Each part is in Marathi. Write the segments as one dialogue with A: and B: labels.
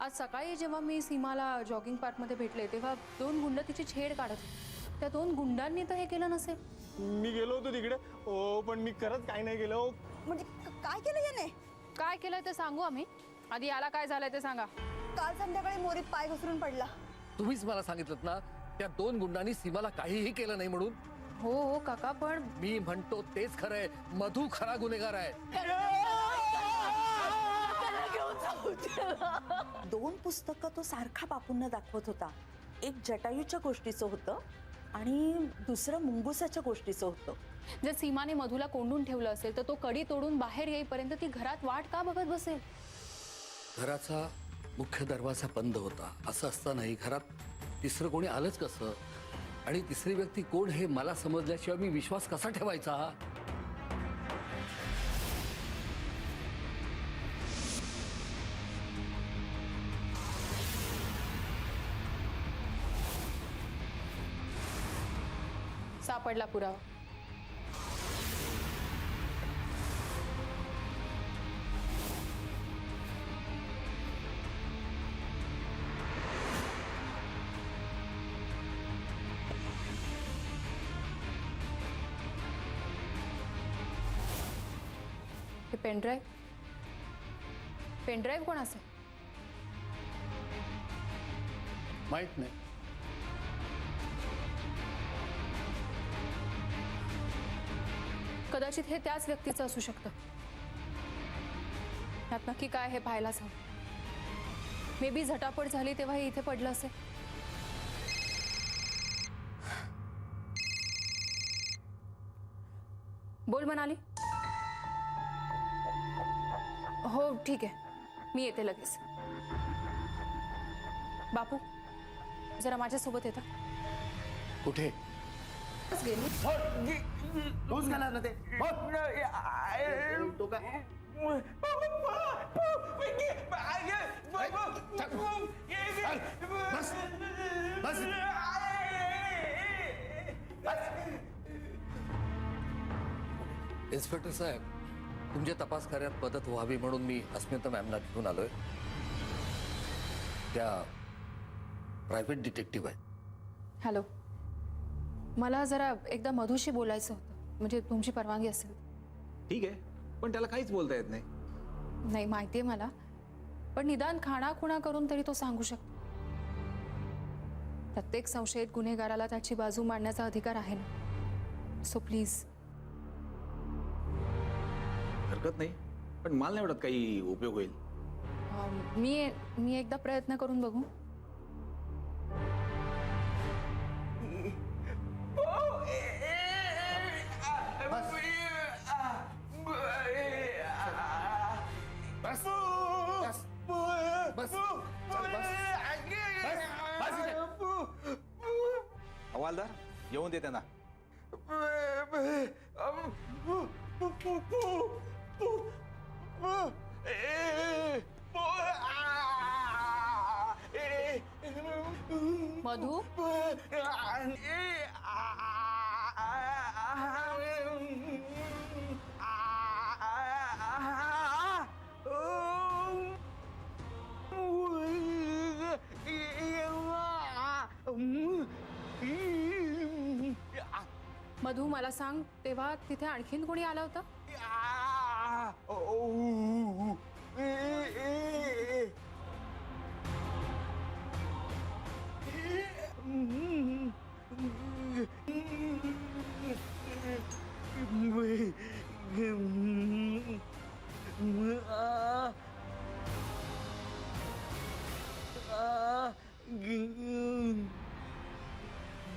A: आज सकाळी जेव्हा मी सीमाला जॉगिंग पार्कमध्ये भेटले तेव्हा दोन गुंड तिची छेड काढत होते. त्या दोन गुंडांनी तर हे केलं नसेल.
B: मी गेलो होतो तिकडे हो, पण मी खरंच काही नाही केलं हो.
C: म्हणजे काय केलं याने?
A: काय केलंय ते सांगू आम्ही? आधी याला काय झालंय ते सांगा.
C: काल संध्याकाळी मोरीत पाय घसरून पडला.
D: तुम्हीच मला सांगितलं ना त्या दोन गुंडांनी सीमाला काहीही केलं नाही म्हणून.
A: हो हो काका, पण
D: मी म्हणतो तेच खरंय, मधू खरा गुन्हेगार आहे.
E: दोन पुस्तकं तो सारखा बापूंना दाखवत होता. एक जटायूच्या गोष्टीचं होतं आणि दुसरं मुंगुसाच्या गोष्टीचं होतं.
A: जर सीमाने मधूला कोंडून ठेवलं असेल तर तो कडी तोडून बाहेर येईपर्यंत ती घरात वाट का बघत बसेल?
D: घराचा मुख्य दरवाजा बंद होता. असं असतानाही घरात तिसरं कोणी आलंच कसं? आणि तिसरी व्यक्ती कोण हे मला समजल्याशिवाय मी विश्वास कसा ठेवायचा?
A: सापडला पुरावा. हे पेनड्राईव्ह कोण असेल?
D: माहित नाही.
A: कदाचित हे त्याच व्यक्तीचं असू शकतं. यात नक्की काय हे पाहायलाच हवं. मे बी झटापट झाली तेव्हा हे इथे पडलं असेल. बोल मनाली. हो ठीक आहे, मी येते लगेच. बापू जरा माझ्यासोबत येता.
D: कुठे?
A: गेली.
B: तूच गेला ना ते तो काय?
D: बस बस. इन्स्पेक्टर साहेब, तुमच्या तपास कार्यात मदत व्हावी म्हणून मी अस्मिता मॅमला घेऊन आलोय. त्या प्रायव्हेट डिटेक्टिव्ह आहेत.
A: हॅलो, मला जरा एकदा मधूशी बोलायचं होतं, म्हणजे तुमची परवानगी असेल.
B: ठीक आहे, पण त्याला काहीच बोलता येत नाही.
A: नाही माहितीये मला, पण निदान खाणाखुणा करून तरी तो सांगू शकतो. प्रत्येक संशयित गुन्हेगाराला त्याची बाजू मांडण्याचा अधिकार आहे ना. So please.
B: हरकत नाही, पण मला नाही वाटत काही उपयोग होईल.
A: मी एकदा प्रयत्न करून बघू.
D: बस बस
B: हवालदार येऊन दे त्यांना.
A: मधू, मधू मला सांग, तेव्हा तिथे आणखीन कोणी आला होता?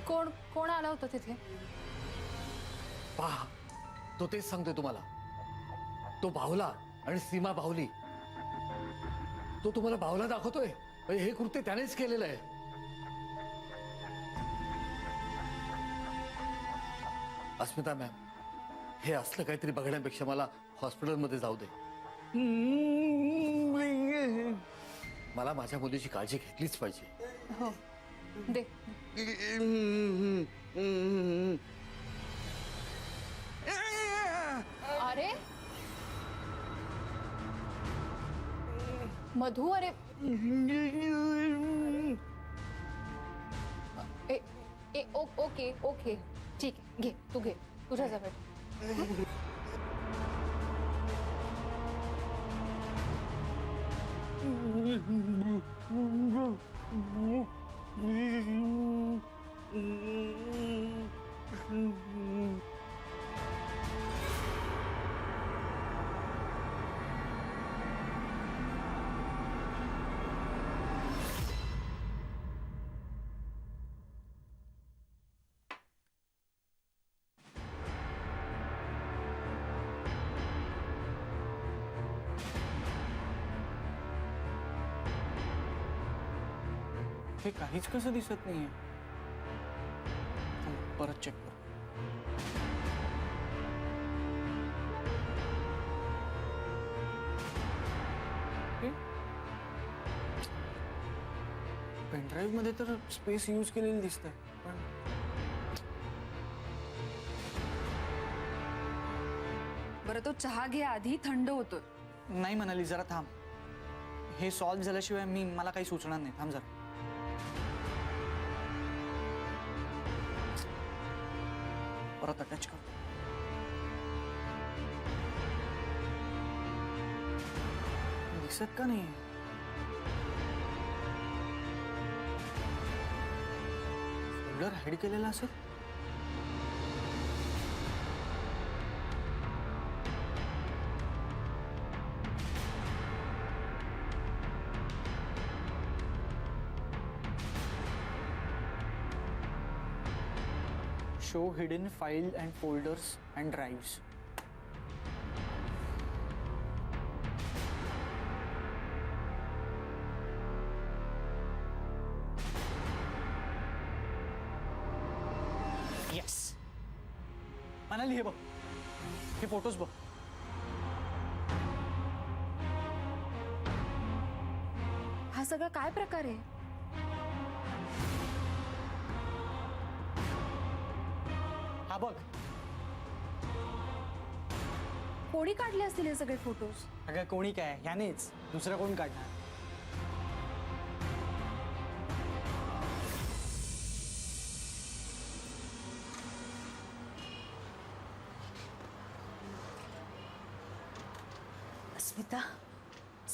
A: कोण कोण आला होता तिथे?
D: पहा, तो तेच सांगतोय तुम्हाला. तो बाहुला आणि सीमा बाहुली. तो तुम्हाला बाहुला दाखवतोय. हे कृत्य त्यानेच केलेलं आहे. अस्मिता मॅम, हे असलं काहीतरी बघण्यापेक्षा मला हॉस्पिटलमध्ये जाऊ दे. मला माझ्या मुलीची काळजी घेतलीच पाहिजे.
A: हो दे. अरे मधू, अरे ओके ओके ठीक आहे, घे तू घे तुझ्या जवळ.
F: हे काहीच कसं दिसत नाहीये. परत चेक कर. पेनड्राईव्ह मध्ये तर स्पेस यूज केलेली दिसतंय, पण
G: बरं तो चहा घे आधी, थंड होतोय.
F: नाही म्हणाली. जरा थांब. हे सॉल्व्ह झाल्याशिवाय मला काही सुचणार नाही. थांब जरा. परत अटॅच कर. दिसत का नाही? फोल्डर हाईड केलेला असेल. Show hidden file and folders and drives. Yes. Manali, हे बघ. हे फोटोज बघ.
G: हा सगळा काय प्रकार आहे?
F: हा बघ.
G: कोणी काढले असतील हे सगळे फोटोज?
F: अगं कोणी काय, ह्यानेच. दुसरं कोण काढणार?
E: अस्मिता,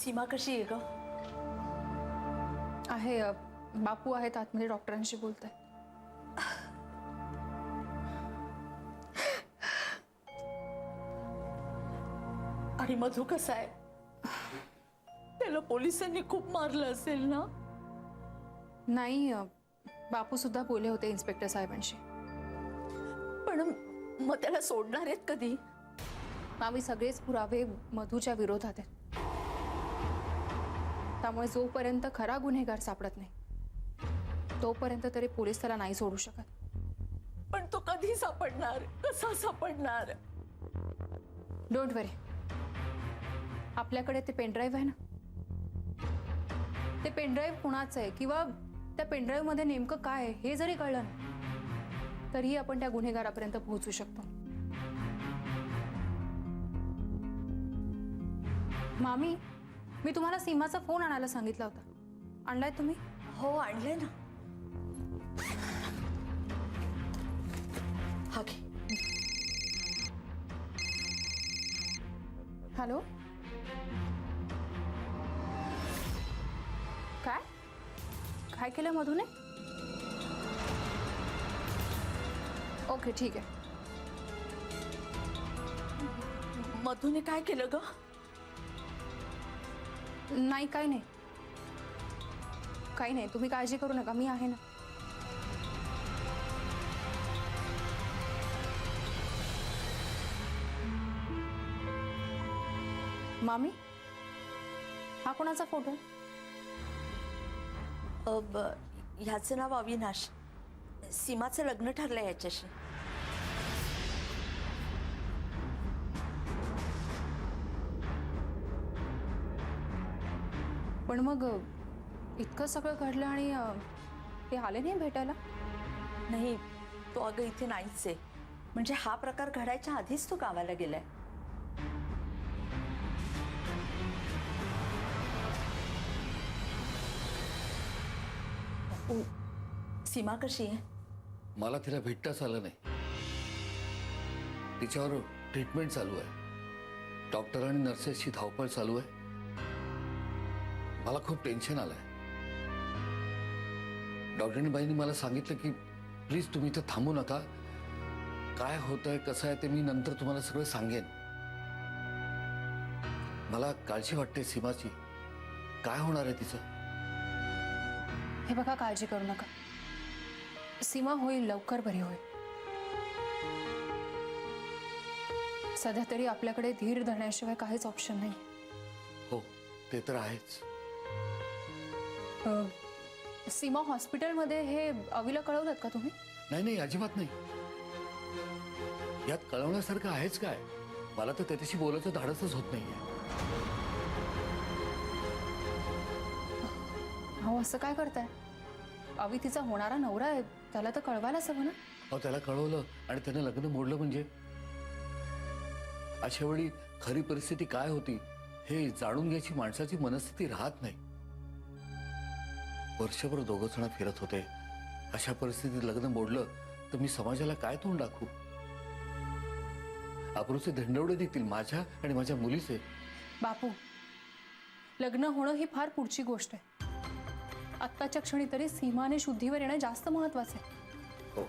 E: सीमा कशी आहे ग?
A: आहे बापू आहेत आतमध्ये डॉक्टरांशी बोलताय.
E: आणि मधू कसा आहे? त्याला पोलिसांनी खूप मारलं असेल ना?
A: नाही बापू सुद्धा बोलले होते इन्स्पेक्टर साहेबांशी.
E: पण मग त्याला सोडणार आहेत कधी?
A: मामी सगळेच पुरावे मधूच्या विरोधात आहेत. त्यामुळे जोपर्यंत खरा गुन्हेगार सापडत नाही तोपर्यंत तरी पोलीस त्याला नाही सोडू शकत.
E: पण तो कधी सापडणार? कसा सापडणार?
A: डोंट वरी, आपल्याकडे ते पेनड्राईव्ह आहे ना, ते पेनड्राईव्ह कुणाचं आहे किंवा त्या पेनड्राईव्ह मध्ये नेमकं काय आहे हे जरी कळलं ना तरीही आपण त्या गुन्हेगारापर्यंत पोहोचू शकतो. मामी, मी तुम्हाला सीमाचा फोन आणायला सांगितला होता. आणलाय तुम्ही?
E: हो, आणले ना. हा घे.
A: हॅलो, काय काय केलं मधूने? ओके ठीक आहे.
E: मधूने काय केलं ग?
A: नाही काही नाही, काही नाही, तुम्ही काळजी करू नका, मी आहे ना. मामी, हा कोणाचा फोटो?
E: ह्याचं नाव अविनाश. सीमाचं लग्न ठरलंय याच्याशी.
A: पण मग इतकं सगळं घडलं आणि ते आले नाही भेटायला?
E: नाही, तो अगं इथे नाहीच आहे. म्हणजे हा प्रकार घडायच्या आधीच तो गावाला गेलाय. सीमा कशी आहे?
D: मला तिला भेटताच आलं नाही. तिच्यावर ट्रीटमेंट चालू आहे. डॉक्टर आणि नर्सेसची धावपळ चालू आहे. मला खूप टेन्शन आलंय. डॉक्टरबाईंनी मला सांगितलं की प्लीज तुम्ही इथं थांबू नका. काय होतंय कसं आहे ते मी नंतर तुम्हाला सगळं सांगेन. मला काळजी वाटते सीमाची. काय होणार आहे तिचं?
A: हे बघा, काळजी करू नका. सीमा होईल, लवकर बरी होईल. सध्या तरी आपल्याकडे धीर धरण्याशिवाय काहीच ऑप्शन नाही.
D: हो, ते तर आहेच.
A: सीमा हॉस्पिटलमध्ये हे अविला कळवलं का तुम्ही?
D: नाही नाही, अजिबात नाही. यात कळवण्यासारखं आहेच काय? मला तर त्याच्याशी बोलायचं धाडसच होत नाहीये.
A: हो, असं काय करताय? अवि तिचा होणारा नवरा आहे, त्याला तर कळवायलाच हवं ना.
D: अहो, त्याला कळवलं आणि त्याने लग्न मोडलं म्हणजे अशा वेळी खरी परिस्थिती काय होती हे जाणून घ्यायची माणसाची मनस्थिती राहत नाही. वर्षभर दोघं जण फिरत होते. अशा परिस्थितीत लग्न मोडलं तर मी समाजाला काय तोंड दाखवू? अब्रूचे धंडवडे देखील माझ्या आणि माझ्या मुलीचे.
A: बापू, लग्न होणं ही फार पुढची गोष्ट आहे. आत्ताच्या क्षणी तरी सीमाने शुद्धीवर येणं जास्त महत्वाचं आहे.
D: हो.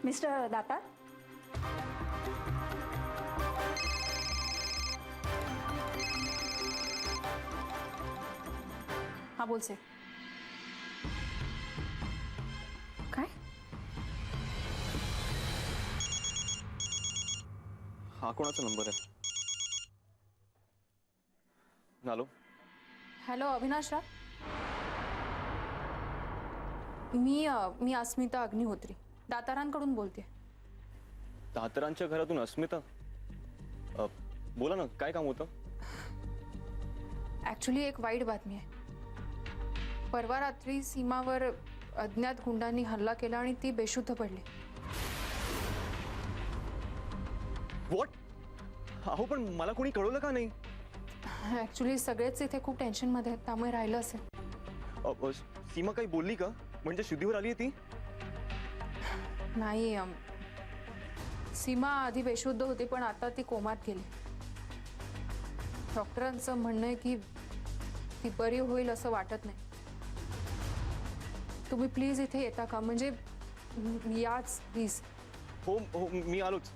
E: मिस्टर दाता,
A: हा, बोलसे. काय?
B: हा कोणाचा नंबर आहे? हॅलो.
A: हॅलो, अविनाश राव. मी अस्मिता अग्निहोत्री दातारांकडून बोलते.
B: दातरांच्या घरातून अस्मिता? बोला ना, काय काम होतं?
A: ऍक्च्युली एक वाईट बातमी आहे. परवा रात्री सीमावर अज्ञात गुंडांनी हल्ला केला आणि ती बेशुद्ध पडली.
B: व्हॉट? अहो, पण मला कोणी कळवलं का नाही?
A: ऍक्च्युली सगळेच इथे खूप टेन्शनमध्ये आहेत, त्यामुळे राहिलं असेल.
B: सीमा काही बोलली का? म्हणजे शुद्धीवर आली आहे ती?
A: नाही, सीमा आधी बेशुद्ध होती पण आता ती कोमात गेली. डॉक्टरांचं म्हणणं आहे की ती बरी होईल असं वाटत नाही. तुम्ही प्लीज इथे येता का? म्हणजे याच प्लीज.
B: हो हो, मी आलोच.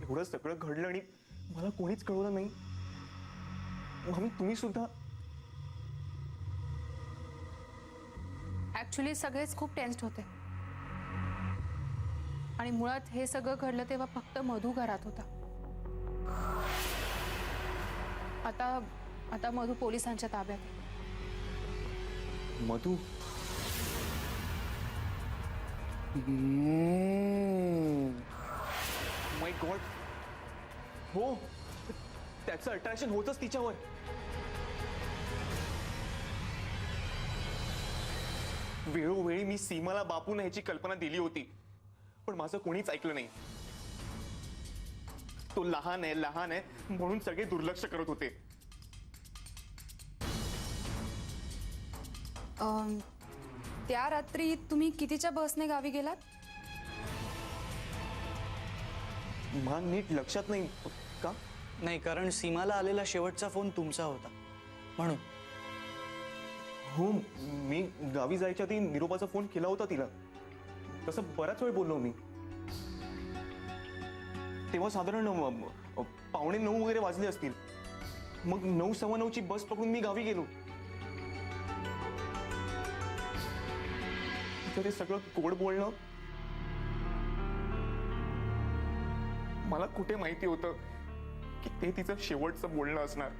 B: एवढं सगळं घडलं आणि मला कोणीच कळवलं नाही. मम्मी, तुम्ही सुद्धा?
A: ऍक्च्युली सगळेच खूप टेन्स्ड होते आणि मुळात हे सगळं घडलं तेव्हा फक्त मधू घरात होता. आता मधू पोलिसांच्या ताब्यात आहे.
B: मधू? माय गॉड. हो, त्याचं अट्रॅक्शन होतच तिच्यावर. वेळोवेळी मी सीमाला बापू ह्याची कल्पना दिली होती, पण माझं कोणीच ऐकलं नाही. तो लहान आहे म्हणून सगळे दुर्लक्ष करत होते.
G: त्या रात्री तुम्ही कितीच्या बसने गावी गेलात?
B: मला नीट लक्षात नाही. का?
F: नाही, कारण सीमाला आलेला शेवटचा फोन तुमचा होता म्हणून.
B: हो, मी गावी जायच्या आधी निरोपाचा फोन केला होता तिला. तसं बराच वेळ बोललो मी. तेव्हा साधारण 8:45 वगैरे वाजले असतील. मग 9:15ची बस पकडून मी गावी गेलो. तर ते सगळं कोड बोलणं मला कुठे माहिती होतं की ते तिचं शेवटचं बोलणं असणार.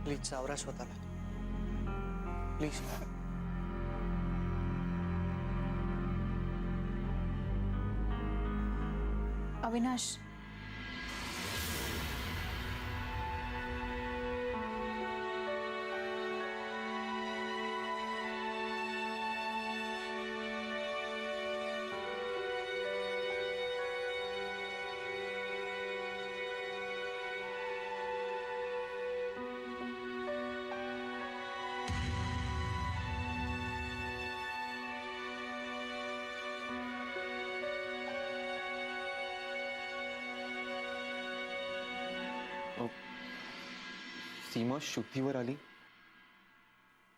F: प्लीज सावरा स्वतःला, प्लीज.
A: अविनाश,
B: सीमा शुद्धीवर आली.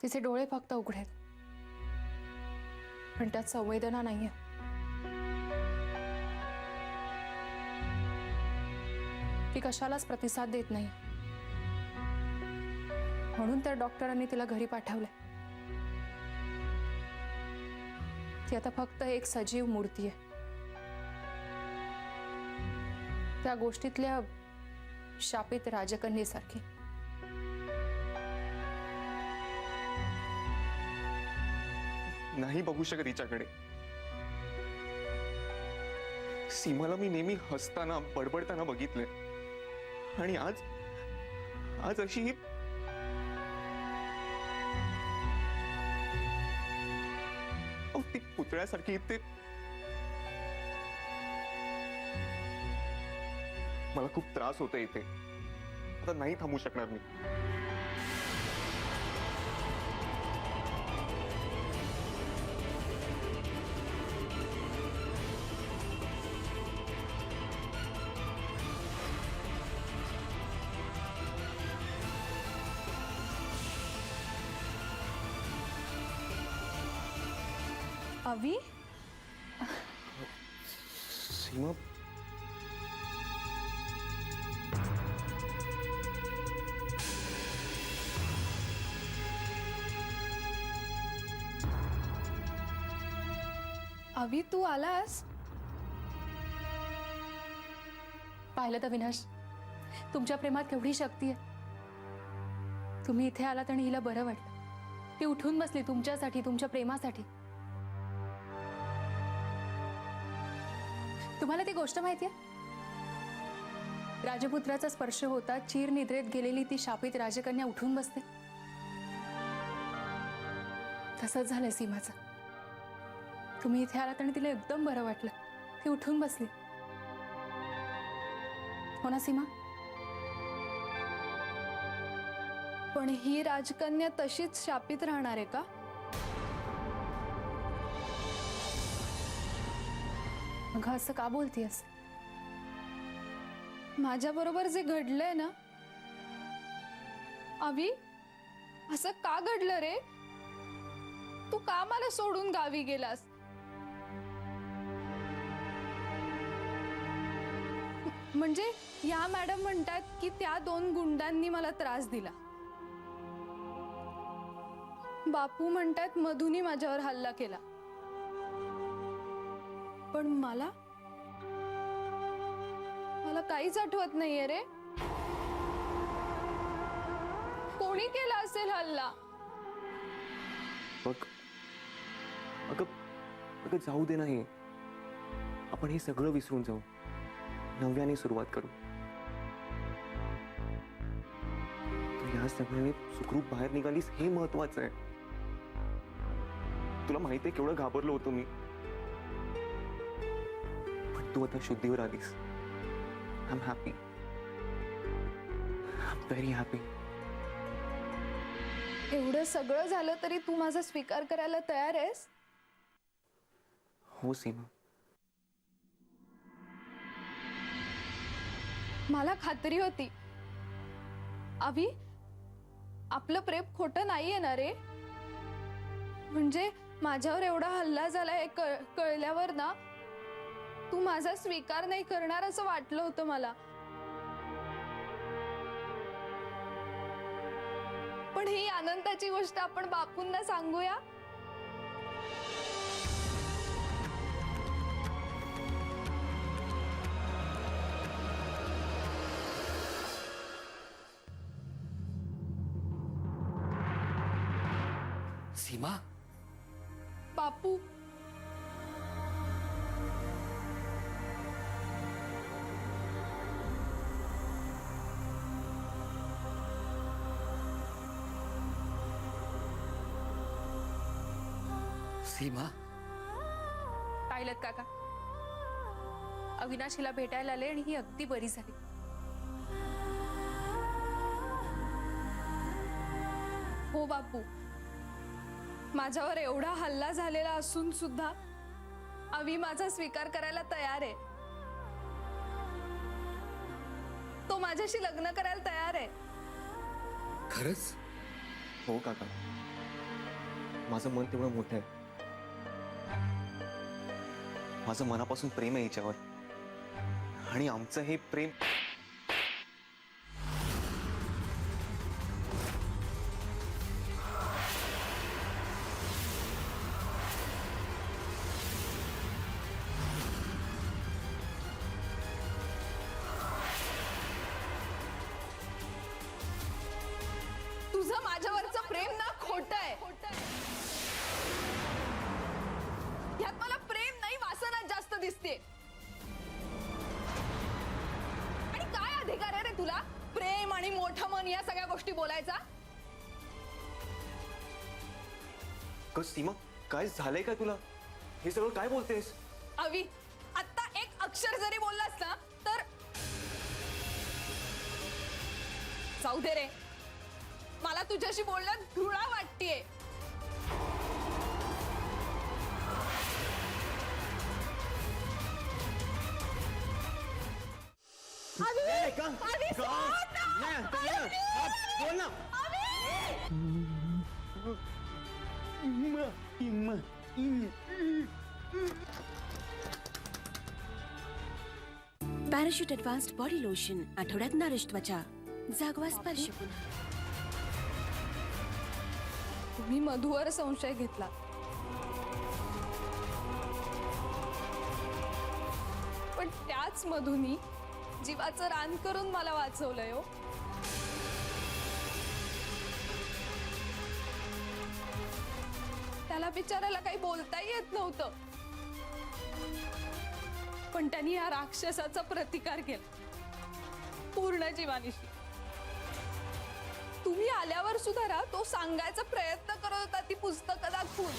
A: तिचे डोळे फक्त उघडेत, पण त्यात संवेदना नाहीये. ती कशालाच प्रतिसाद देत नाही, म्हणून तर डॉक्टरांनी तिला घरी पाठवले. ती आता फक्त एक सजीव मूर्ती आहे. त्या गोष्टीतल्या शापित राजकन्येसारखी.
B: नाही बघू शकत हिच्याकडे. सीमाला मी नेहमी हसताना बडबडताना बघितले, आणि आज आज अशी ही ती पुतळ्यासारखी. ते मला खूप त्रास होतो इथे. आता नाही थांबू शकणार मी.
A: अवी,
B: सीमा,
A: अवी तू आलास? पाहिलं तर विनाश, तुमच्या प्रेमात केवढी शक्ती आहे. तुम्ही इथे आलात आणि हिला बरं वाटलं. ती उठून बसली तुमच्यासाठी, तुमच्या प्रेमासाठी. तुम्हाला ती गोष्ट माहितीये? राजपुत्राचा स्पर्श होता चीर निद्रेत गेलेली ती शापित राजकन्या उठून बसते. तसंच झालंय सीमाचं. तुम्ही इथे आलात आणि तिला एकदम बरं वाटलं. ती उठून बसली. हो ना सीमा?
G: पण ही राजकन्या तशीच शापित राहणार आहे का?
A: अगं असं का बोलतीयस?
G: माझ्या बरोबर जे घडलंय ना अवी, असं का घडलं रे? तू का मला सोडून गावी गेलास? म्हणजे या मॅडम म्हणतात की त्या 2 गुंडांनी मला त्रास दिला. बापू म्हणतात मधुनी माझ्यावर हल्ला केला. पण मला काहीच आठवत नाहीये रे. कोणी केला असेल हल्ला?
B: बघ, अगं अगं जाऊ दे. नाही, आपण हे सगळं विसरून जाऊ. नव्याने सुरुवात करू. तू या सगळ्याने सुखरूप बाहेर निघालीस हे महत्वाचं आहे. तुला माहिती आहे केवढं घाबरलो होतो मी, पण तू आता शुद्धीवर आलीस. I am happy. I am very happy.
G: एवढं सगळं झालं तरी तू माझा स्वीकार करायला तयार आहेस?
B: हो सीमा.
G: मला खात्री होती अवी, आपलं प्रेम खोटं नाहीये ना रे. म्हणजे माझ्यावर एवढा हल्ला झालाय कळल्यावर ना तू माझा स्वीकार नाही करणार असं वाटलं होतं मला. पण ही आनंदाची गोष्ट आपण बापूंना सांगूया.
D: सीमा,
G: बापू,
D: सीमा,
A: पाहिलं काका, अविनाश हिला भेटायला आले आणि ही अगदी बरी झाली.
G: हो बापू, माझ्यावर एवढा हल्ला झालेला असून सुद्धा अवी माझा स्वीकार करायला तयार आहे. तो माझ्याशी लग्न करायला तयार आहे.
D: खरंच?
B: हो काका, माझं मन तेवढं मोठं आहे. माझं मनापासून प्रेम आहे हिच्यावर, आणि आमचं हे प्रेम
G: तुझं माझ्यावरचं प्रेम ना खोटं आहे. यात मला प्रेम नाही, वासना जास्त दिसते. आणि काय अधिकार आहे रे तुला प्रेम आणि मोठं मन या सगळ्या गोष्टी बोलायचा?
B: सीमा, काय झालंय काय तुला? हे सगळं काय बोलतेस?
G: अवी, आता एक अक्षर जरी बोललास ना तर जाऊ दे रे. मला तुझ्याशी बोलण्यात घृणा वाटतेय.
H: पॅराशूट ॲडव्हान्स्ड बॉडी लोशन, आठवड्यात नारिश त्वचा, जागवा स्पर्श पुन्हा.
G: तुम्ही मधुवर संशय घेतला. पण त्याच मधुनी जीवाचं रान करून मला वाचवलंय हो. त्याला बिचारायला काही बोलता येत नव्हतं, पण त्यांनी या राक्षसाचा प्रतिकार केला पूर्ण जीवानीशी. तुम्ही आल्यावर सुद्धा तो सांगायचा प्रयत्न करत होता ती पुस्तकं दाखवून.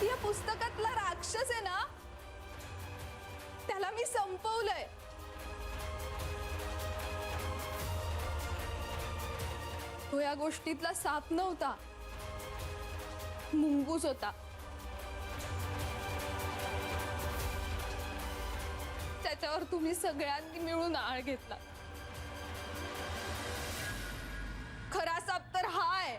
G: या पुस्तकातला राक्षस आहे ना, त्याला मी संपवलंय. तो या गोष्टीतला साप नव्हता, मुंगूस होता. त्याच्यावर तुम्ही सगळ्यांनी मिळून आळ घेतला. खरा साप तर हा आहे.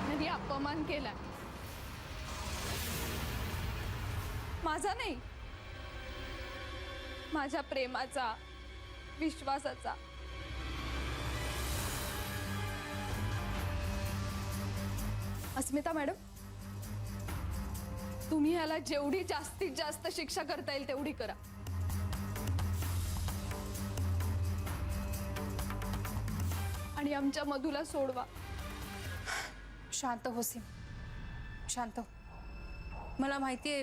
G: त्यांनी अपमान केला माझा नाही, माझ्या प्रेमाचा, विश्वासाचा. अस्मिता मॅडम, तुम्ही ह्याला जेवढी जास्तीत जास्त शिक्षा करता येईल तेवढी करा. आणि आमच्या मधुला सोडवा.
A: शांत हो सीम, शांत हो. मला माहिती आहे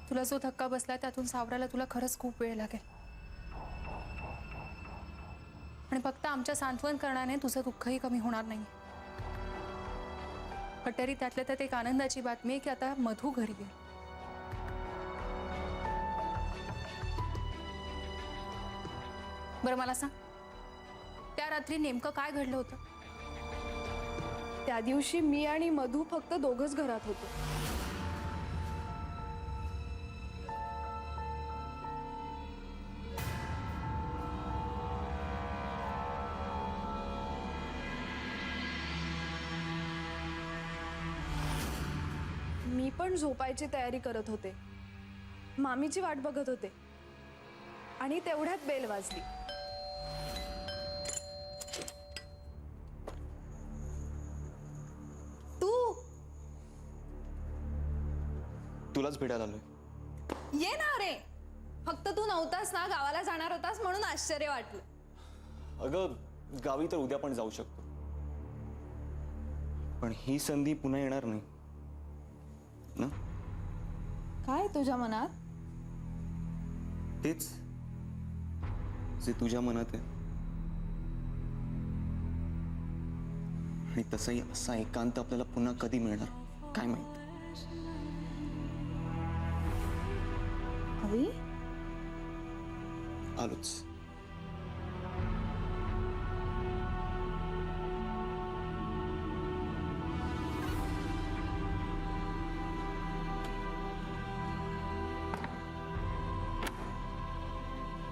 A: तुला जो धक्का बसला त्यातून सावरायला तुला खरंच खूप वेळ लागेल, आणि फक्त आमच्या सांत्वन करण्याने तुझं दुःखही कमी होणार नाही. पण तरी त्यातल्या त्यात एक आनंदाची बातमी आहे की आता मधू घरी गेली. बरं मला सांग, त्या रात्री नेमकं काय घडलं होतं?
G: त्या दिवशी मी आणि मधू फक्त दोघंच घरात होतो. मी पण झोपायची तयारी करत होते, मामीची वाट बघत होते, आणि तेवढ्यात बेल वाजली.
B: तुलाच भेटायला आलोय.
G: ये ना रे. फक्त तू नव्हतास ना, गावाला जाणार होतास म्हणून आश्चर्य वाटलं.
B: अगं, गावी तर उद्या पण जाऊ शकतो, पण ही संधी पुन्हा येणार नाही ना.
G: काय तुझ्या मनात?
B: तेच, जे तुझ्या मनात आहे. आणि तसंही असा एकांत आपल्याला पुन्हा कधी मिळणार काय माहित.
E: अवी
B: आलोच.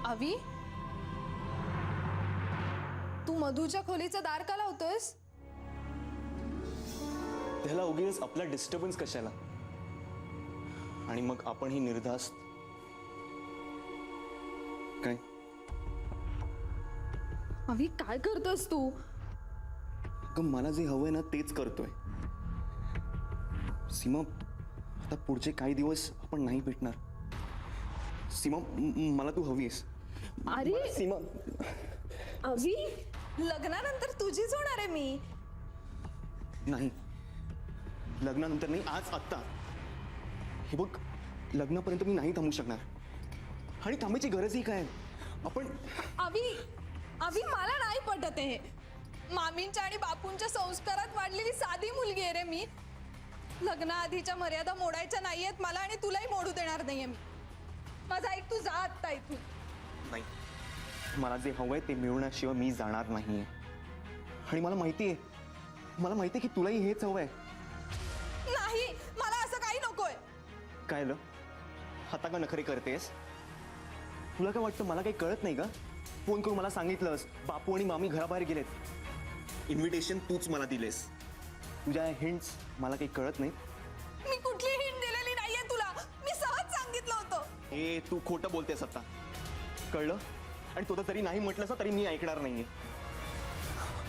G: अवी, तू मधूच्या खोलीचं दार का लावतोयस?
B: त्याला उगीच आपला डिस्टर्बन्स कशाला. आणि मग आपण ही निर्धास्त काय.
G: अवी, काय करतोस तू?
B: अगं मला जे हवंय ना तेच करतोय. सीमा, आता पुढचे काही दिवस आपण नाही भेटणार. सीमा, मला तू हवीस.
G: अरे
B: सीमा,
G: अवी, लग्नानंतर तुझीच होणार आहे मी.
B: नाही, लग्नानंतर नाही, आज आत्ता. हे बघ, लग्नापर्यंत मी नाही थांबू शकणार. आणि थांबायची गरजही काय. आपण
G: अवी, अवी, मला नाही पटत हे. मामींच्या आणि बापूंच्या संस्कारात वाढलेली साधी मुलगी आहे रे मी. लग्नाआधीच्या मर्यादा मोडायच्या नाहीयेत मला, आणि तुलाही मोडू देणार नाहीये मी. माझा ऐक, तू जा आत्ता इथून.
B: नाही, मला जे हवंय ते मिळवण्याशिवाय मी जाणार नाहीये. आणि मला माहितीये की तुलाही हेच हवंय.
G: नाही, मला असं काही नकोय.
B: काय ल आता का नखरे करतेस. तुला काय वाटतं मला काही कळत नाही का. फोन करून मला सांगितलंस बापू आणि मामी घराबाहेर गेलेत. इन्व्हिटेशन तूच मला दिलेस. तुझ्या हिंट्स मला काही कळत नाही.
G: मी कुठली हिंट दिलेली नाहीये तुला. मी सहज सांगितलं होतं.
B: हे तू खोटं बोलतेस आता. कळलं. आणि तो तर तरी नाही म्हटलंस तरी मी ऐकणार नाहीये.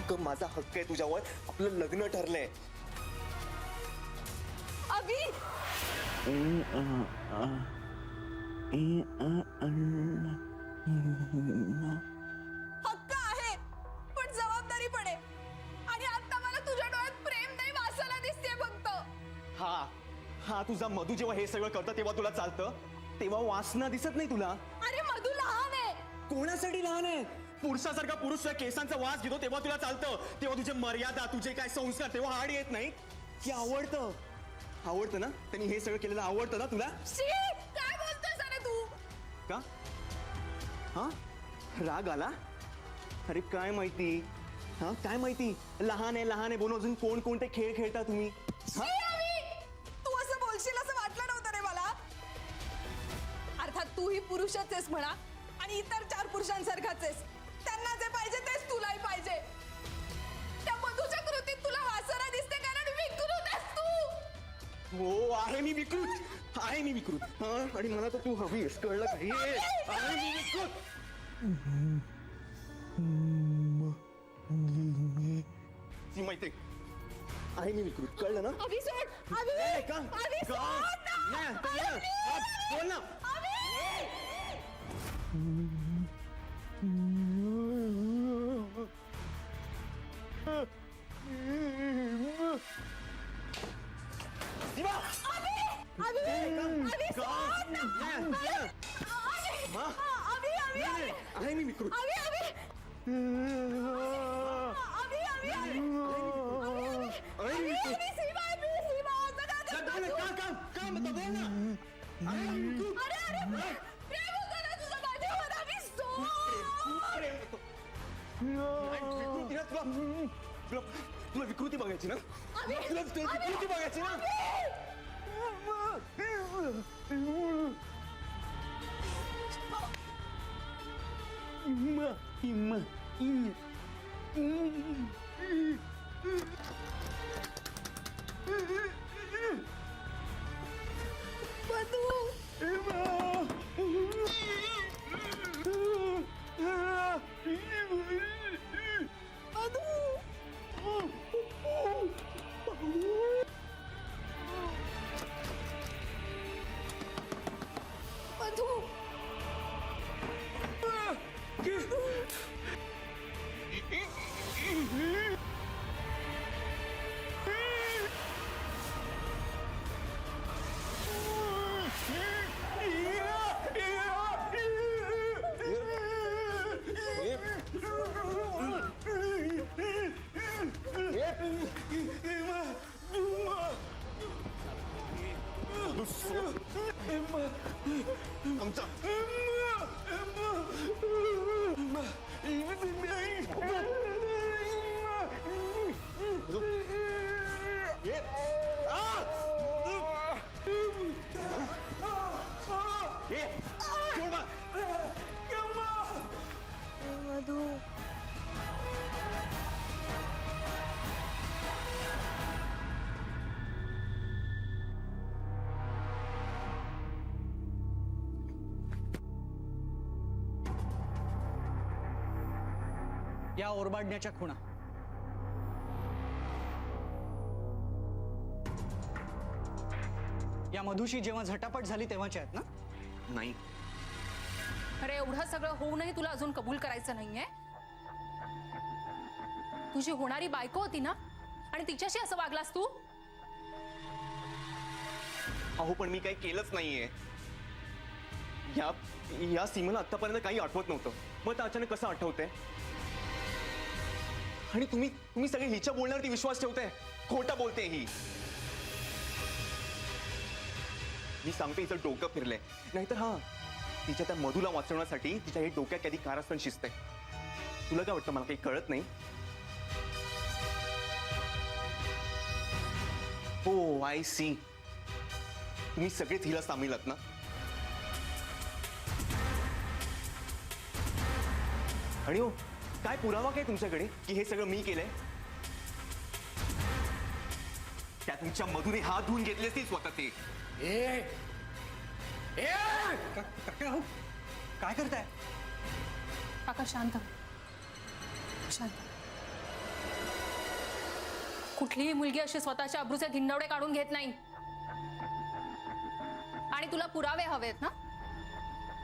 B: अगं, माझा हक्क आहे तुझ्यावर. आपलं लग्न ठरलंय.
G: अभी, हक्क आहे पण जबाबदारी पण आहे. आणि आता मला तुझ्या डोळ्यात प्रेम नाही, वासना दिसते फक्त.
B: हा तुझा मधू जेव्हा हे सगळं करतं तेव्हा तुला चालतं. तेव्हा वासना दिसत नाही तुला.
G: अरे मधू लहान आहे.
B: कोणासाठी लहान आहे. पुरुषासारखा पुरुष तुझ्या केसांचा वास घेतो तेव्हा तुला चालतं. तेव्हा तुझे मर्यादा, तुझे काय संस्कार तेव्हा आड येत नाही. की आवडतं ना. त्यांनी हे सगळं केलेलं आवडतं ना तुला.
G: शी, काय बोलतोयस अरे तू?
B: का हा राग आला. अरे काय माहिती. काय माहिती. लहान आहे बोलून अजून कोणते खेळ खेळता तुम्ही.
G: शी, अवी, तू असं बोलशील असं वाटलं नव्हतं रे मला. अर्थात तू ही पुरुषच आहेस म्हणा, आणि इतर 4 पुरुषांसारखाच आहेस. त्यांना जे पाहिजे तेच तुलाही पाहिजे. त्या मधूच्या कृतीत तुला वासना दिसते कारण विकृत आहेस तू.
B: हो, आहे मी विकृत. आणि मला तर तू हवीस. कळलं काही. आहे मी विकृत. ती माहिती आहे मी विकृत. कळलं ना.
G: अभी सोड. अभी,
B: ए, का?
G: अभी
B: का?
G: सोड ना.
B: नाही, आता ये. बोल ना.
G: अभी.
B: सीमा!
G: अभी, अभी
B: का?
G: सोड ना.
B: नाही, मा? नाही, आहे मी विकृत.
G: अभी, अभी.
B: आहे मी विकृत. का म्हणतो बोल ना. आहे मी विकृत. तुला विकृती बघायची ना. तुला विकृती बघायची ना. तुमचा
C: मधू
F: या ओरबाडण्याच्या खुणा या मधुशी जेव्हा झटापट झाली तेव्हाच्या आहेत ना?
B: नाही.
A: अरे एवढं सगळं होऊनही तुला अजून कबूल करायचं नाहीये? तुझी होणारी बायको होती ना, आणि तिच्याशी असं वागलास तू?
B: अहो पण मी काही केलंच नाहीये. या सीमेला आतापर्यंत काही आठवत नव्हतं, मग तर अचानक कसं आठवतंय? आणि तुम्ही सगळे हिच्या बोलण्यावरती विश्वास ठेवताय. खोटं बोलते ही. मी सांगते हिचं डोकं फिरलंय. नाहीतर हा, तिच्या त्या मधूला वाचवण्यासाठी तिच्या हे डोक्यात कधी कारस्थान शिजतंय. तुला काय वाटतं मला काही कळत नाही? हो, आय सी. तुम्ही सगळेच हिला सामील आहात ना? आणि हो, काय पुरावा काय तुमच्याकडे की हे सगळं मी केलंय? त्या तुमच्या मधूने हात धुवून घेतले असतील स्वतः ते.
F: काय करताय?
A: काका शांत, शांत. कुठलीही मुलगी अशी स्वतःच्या अब्रूचे धिंडवडे काढून घेत नाही. आणि तुला पुरावे हवेत ना?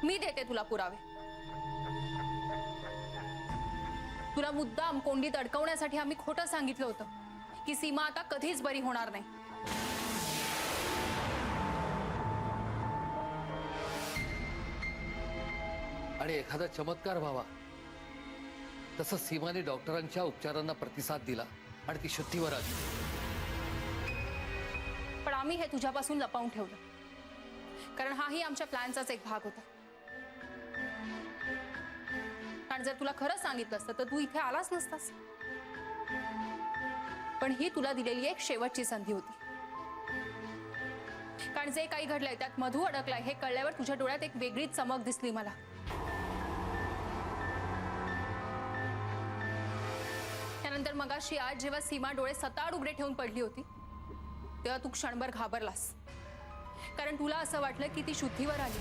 A: मी देते तुला पुरावे. तुला मुद्दाम कोंडीत अडकवण्यासाठी आम्ही खोटं सांगितलं होतं की सीमा आता कधीच बरी होणार नाही.
D: आणि एखादा चमत्कार व्हावा तसं सीमाने डॉक्टरांच्या उपचारांना प्रतिसाद दिला आणि ती शुद्धीवर आली.
A: पण आम्ही हे तुझ्यापासून लपवून ठेवलं, कारण हाही आमच्या प्लॅनचाच एक भाग होता. कारण जर तुला खरं सांगितलं असतं तर तू इथे आलाच नसतास. पण ही तुला दिलेली एक शेवटची संधी होती. कारण जे काही घडलंय त्यात मधू अडकलाय हे कळल्यावर तुझ्या डोळ्यात एक वेगळीच चमक दिसली मला. त्यानंतर मगाशी आज जेव्हा सीमा डोळे सताड उघडे ठेवून पडली होती तेव्हा तू क्षणभर घाबरलास. कारण तुला असं वाटलं की ती शुद्धीवर आली.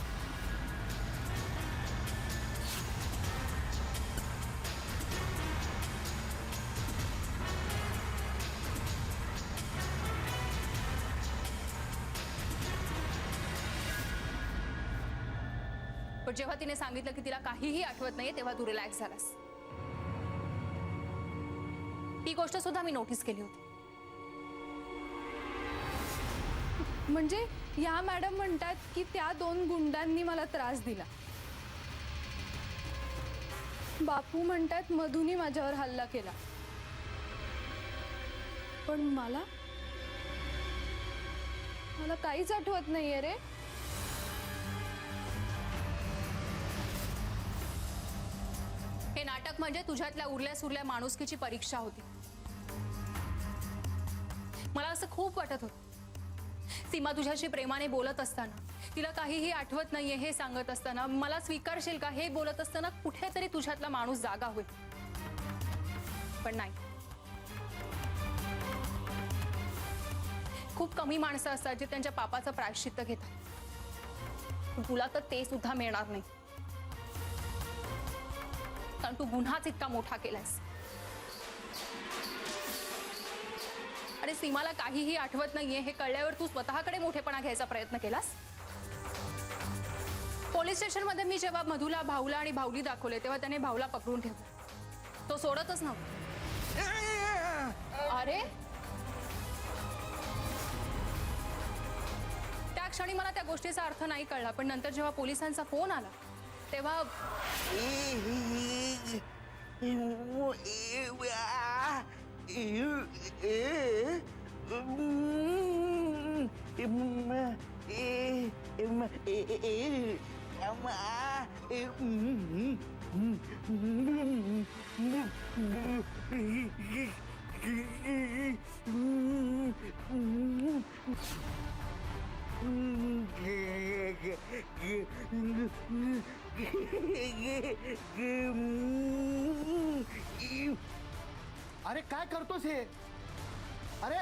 A: पण जेव्हा तिने सांगितलं की तिला काहीही आठवत नाहीये तेव्हा तू रिलॅक्स झालास. ही गोष्ट सुद्धा मी नोटीस केली होती.
G: म्हणजे या मॅडम म्हणतात की त्या 2 गुंडांनी मला त्रास दिला. बापू म्हणतात मधुनी माझ्यावर हल्ला केला. पण मला काहीच आठवत नाहीये रे.
A: हे नाटक म्हणजे तुझ्यातल्या उरल्या सुरल्या माणुसकीची परीक्षा होती. मला असं खूप वाटत होतं सीमा तुझ्याशी प्रेमाने बोलत असताना, तिला काहीही आठवत नाहीये हे सांगत असताना, मला स्वीकारशील का हे बोलत असताना कुठेतरी तुझ्यातला माणूस जागा होईल. पण नाही. खूप कमी माणसं असतात जे त्यांच्या पापाचं प्रायश्चित्त घेतात. तुला तर ते सुद्धा मिळणार नाही, कारण तू गुन्हाच इतका मोठा केलायस. अरे सीमाला काहीही आठवत नाहीये हे कळल्यावर तू स्वतःकडे मोठेपणा घ्यायचा प्रयत्न केलास. पोलीस स्टेशनमध्ये मी जेव्हा मधुला भाऊला आणि भाऊली दाखवले तेव्हा त्याने भाऊला पकडून ठेवलं. तो सोडतच नव्हता. अरे त्या क्षणी मला त्या गोष्टीचा अर्थ नाही कळला. पण नंतर जेव्हा पोलिसांचा फोन आला तेव्हा
I: अरे काय करतोस हे? अरे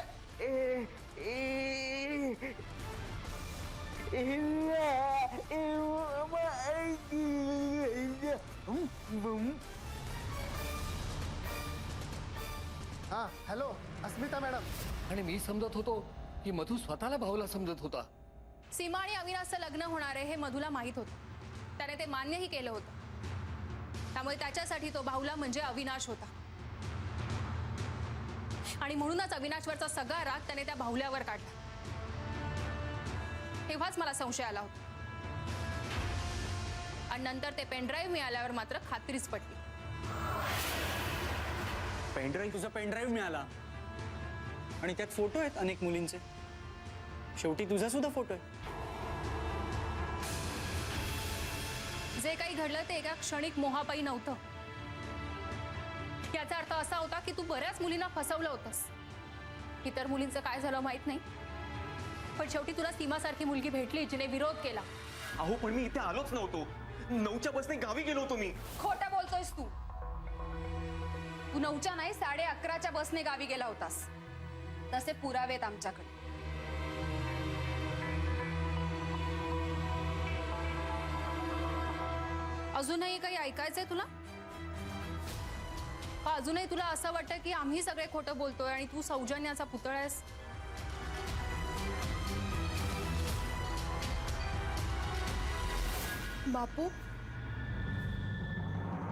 I: हा हॅलो अस्मिता मॅडम.
D: आणि मी समजत होतो की मधू स्वतःला भाऊला समजत होता.
A: सीमा आणि अविनाशचं लग्न होणार आहे हे मधुला माहीत होतं. त्याने ते मान्यही केलं होतं. त्यामुळे त्याच्यासाठी तो भाऊला म्हणजे अविनाश होता. आणि म्हणूनच अविनाशवरचा सगळा राग त्याने त्या भाऊल्यावर काढला. तेव्हाच मला संशय आला होता. आणि नंतर ते पेनड्राईव्ह मिळाल्यावर मात्र खात्रीच पटली.
F: पेनड्राईव्ह तुझा पेनड्राईव्ह मिळाला आणि त्यात फोटो आहेत अनेक मुलींचे. शेवटी तुझा सुद्धा फोटो आहे.
A: जे काही घडलं ते एका क्षणिक मोहापायी नव्हतं. याचा अर्थ असा होता की तू बऱ्याच मुलींना फसवलं होतंस. इतर मुलींचं काय झालं माहित नाही, पण शेवटी तुला सीमासारखी मुलगी भेटली जिने विरोध केला.
B: अहो पण मी इथे आलोच नव्हतो. 9च्या बसने गावी गेलो होतो मी.
A: खोटं बोलतोयस तू. तू 9च्या नाही 11:30च्या बसने गावी गेला होतास. तसे पुरावे आहेत आमच्याकडे. अजूनही काही ऐकायचंय तुला? का अजूनही तुला असं वाटतं की आम्ही सगळे खोटं बोलतोय आणि तू सौजन्याचा पुतळा आहेस?
G: बापू,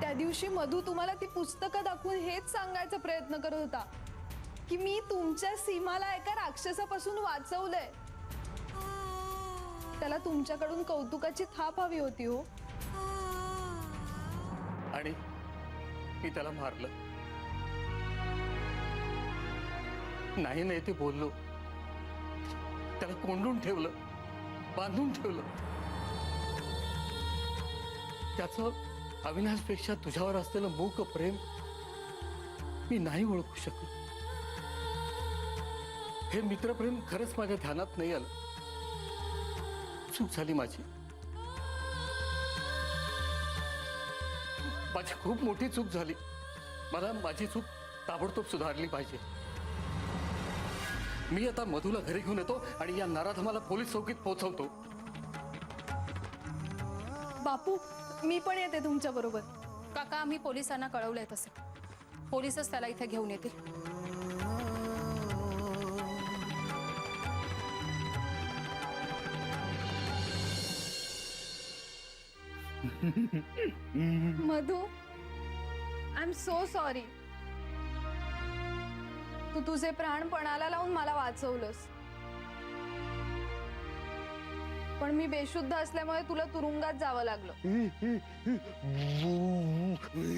G: त्या दिवशी मधू तुम्हाला ती पुस्तकं दाखवून हेच सांगायचा प्रयत्न करत होता की मी तुमच्या सीमाला एका राक्षसापासून वाचवलंय. त्याला तुमच्याकडून कौतुकाची थाप हवी होती हो.
D: आणि मी त्याला मारलं नाही ते बोललो. त्याला कोंडून ठेवलं, बांधून ठेवलं. त्याचं अविनाशपेक्षा तुझ्यावर असलेलं मूक प्रेम मी नाही ओळखू शकलो. हे मित्रप्रेम खरंच माझ्या ध्यानात नाही आलं. चूक झाली माझी खूप मोठी चूक झाली. मला माझी चूक ताबडतोब सुधारली पाहिजे. मी आता मधूला घरी घेऊन येतो आणि या नराधमाला पोलीस चौकीत पोहोचवतो.
G: बापू, मी पण येते तुमच्या बरोबर.
A: काका, आम्ही पोलिसांना कळवलंय तसं. पोलीसच त्याला इथे घेऊन येतील.
G: Madhu, I am so sorry. तू तुझे प्राण पणाला लावून मला वाचवलंस. पण मी बेशुद्ध असल्यामुळे तुला तुरुंगात जावं लागलं.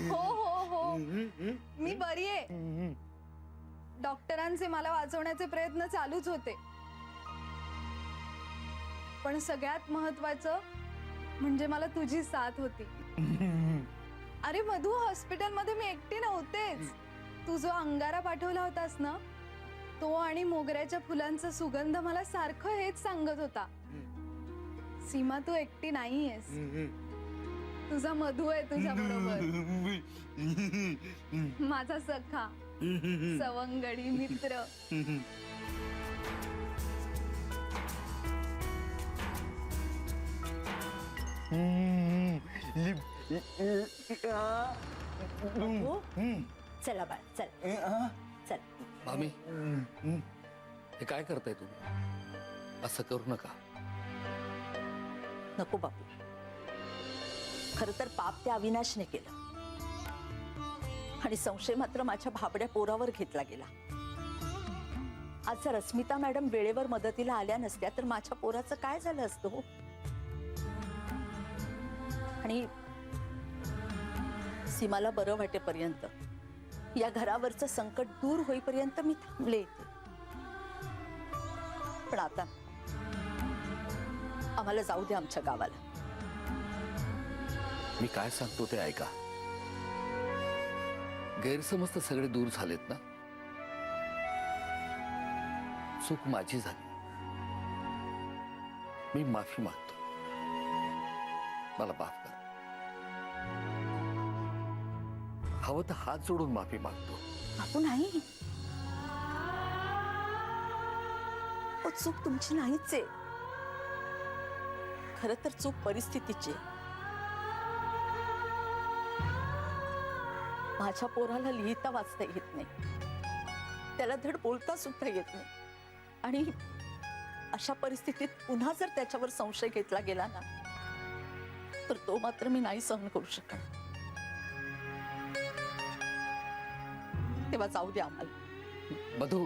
G: हो हो हो, मी बरी आहे. डॉक्टरांचे मला वाचवण्याचे प्रयत्न चालूच होते. पण सगळ्यात महत्वाचं म्हणजे मला तुझी साथ होती. अरे मधू, हॉस्पिटलमध्ये मी एकटी नव्हतेच. तू जो अंगारा पाठवला होतास ना, तो आणि मोगऱ्याच्या फुलांचा सुगंध मला सारखं हेच सांगत होता. सीमा, तू एकटी नाहीयेस. तुझा मधू आहे तुझ्या बरोबर. माझा सखा, सवंगडी मित्र.
E: हो? चला बाळ, चल चल.
D: मामी, हे काय करताय तुम्ही? असं करू नका.
E: नको बापू, खर तर पाप त्या अविनाशने केलं आणि संशय मात्र माझ्या भाबड्या पोरावर घेतला गेला. आज जर अस्मिता मॅडम वेळेवर मदतीला आल्या नसत्या तर माझ्या पोराचं काय झालं असतं हो. आणि सीमाला बरं वाटेपर्यंत, या घरावरचं संकट दूर होईपर्यंत मी थांबले. पण आता आम्हाला जाऊ दे आमच्या गावाला.
D: मी काय सांगतो ते ऐका. गैरसमज तर सगळे दूर झालेत ना. चूक माझी झाली. मी माफी मागतो. मला माफ कर. हवं तर हात जोडून माफी मागतो.
E: बापू नाही, हो, चूक तुमची नाहीच आहे. खरं तर चूक परिस्थितीची आहे. माझ्या पोराला लिहिता वाचता येत नाही, त्याला धड बोलता सुद्धा येत नाही. आणि अशा परिस्थितीत पुन्हा जर त्याच्यावर संशय घेतला गेला ना, तर तो मात्र मी नाही सहन करू शकत. तेव्हा जाऊ द्या आम्हाला.
D: मधू.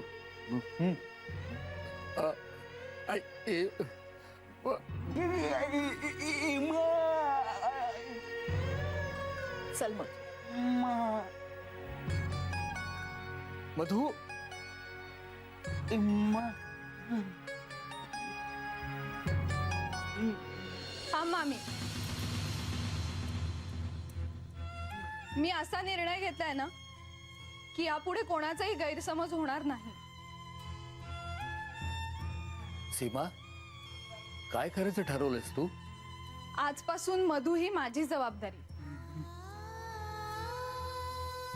E: चल मग.
D: मधू.
G: हा मामी, मी असा निर्णय घेतलाय ना की यापुढे कोणाचाही गैरसमज होणार नाही.
D: सीमा, काय करायचं ठरवलंयस तू?
G: आजपासून मधू ही माझी जबाबदारी.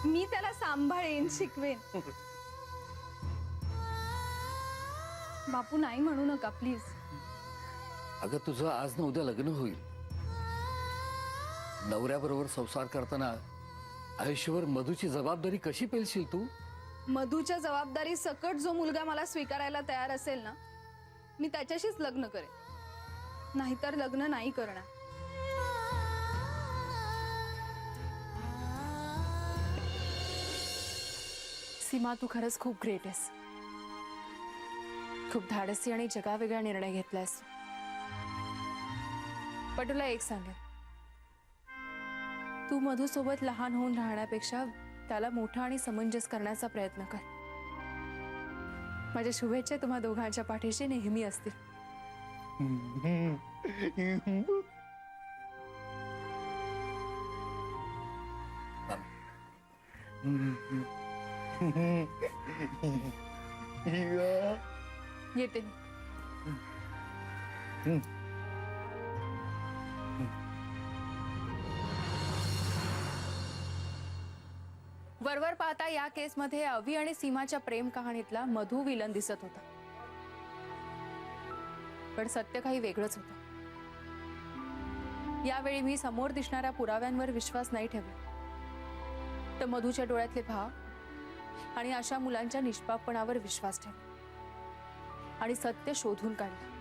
G: मी त्याला सांभाळेन, शिकवेन. बापू नाही म्हणू नका प्लीज.
D: अगं तुझं आज न उद्या लग्न होईल. नवऱ्याबरोबर संसार करताना आयुष्यभर मधूची जबाबदारी कशी पेलशील तू?
G: मधूच्या जबाबदारी सकट जो मुलगा मला स्वीकारायला तयार असेल ना, मी त्याच्याशीच लग्न करेन, नाहीतर लग्न नाही करणार.
A: सीमा, तू खरंच खूप ग्रेट आहेस. खूप धाडसी आणि जगावेगळा निर्णय घेतलायस. पण तुला एक सांगेन, तू मधू सोबत लहान होऊन राहण्यापेक्षा त्याला मोठा आणि समंजस करण्याचा प्रयत्न कर. माझ्या शुभेच्छा तुम्हा दोघांच्या पाठीशी नेहमी असतील. येते मी. वरवर पाहता या केसमध्ये अवी आणि सीमाच्या प्रेम कहाणीतला मधू विलन दिसत होता, पण सत्य काही वेगळंच होतं. यावेळी मी समोर दिसणाऱ्या पुराव्यांवर विश्वास नाही ठेवला, तर मधूच्या डोळ्यातले भाव आणि अशा मुलांच्या निष्पापपणावर विश्वास ठेवला आणि सत्य शोधून काढलं.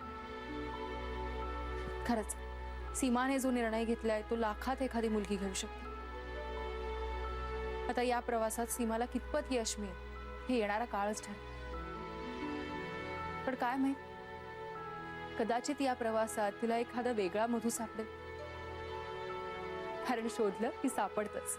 A: खरंच सीमाने जो निर्णय घेतलाय तो लाखात एखादी मुलगी घेऊ शकते. आता या प्रवासात सीमाला कितपत यश मिळेल हे येणारा काळच ठरेल. पण काय माहित, कदाचित या प्रवासात तिला एखादा वेगळा मधू सापडेल. कारण शोधलं की सापडतच.